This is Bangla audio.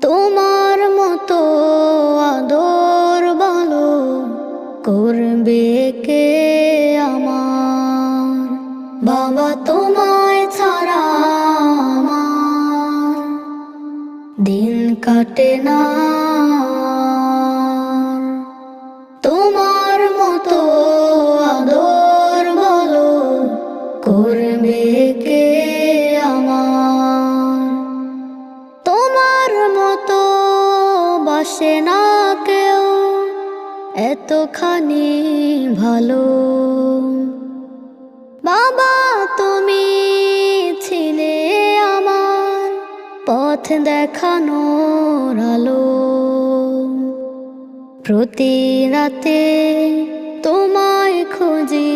তোমার মতো আদর ভালো করবে কে আমার? বাবা তোমায় ছাড়া আমার দিন কাটে না। তোমার মতো আদর ভালো করবে কে আমার? তোমার মতো বাসে না কেউ এতখানি ভালো। বাবা তুমি ছিলে আমার পথ দেখানোর আলো। প্রতি রাতে তোমায় খুঁজি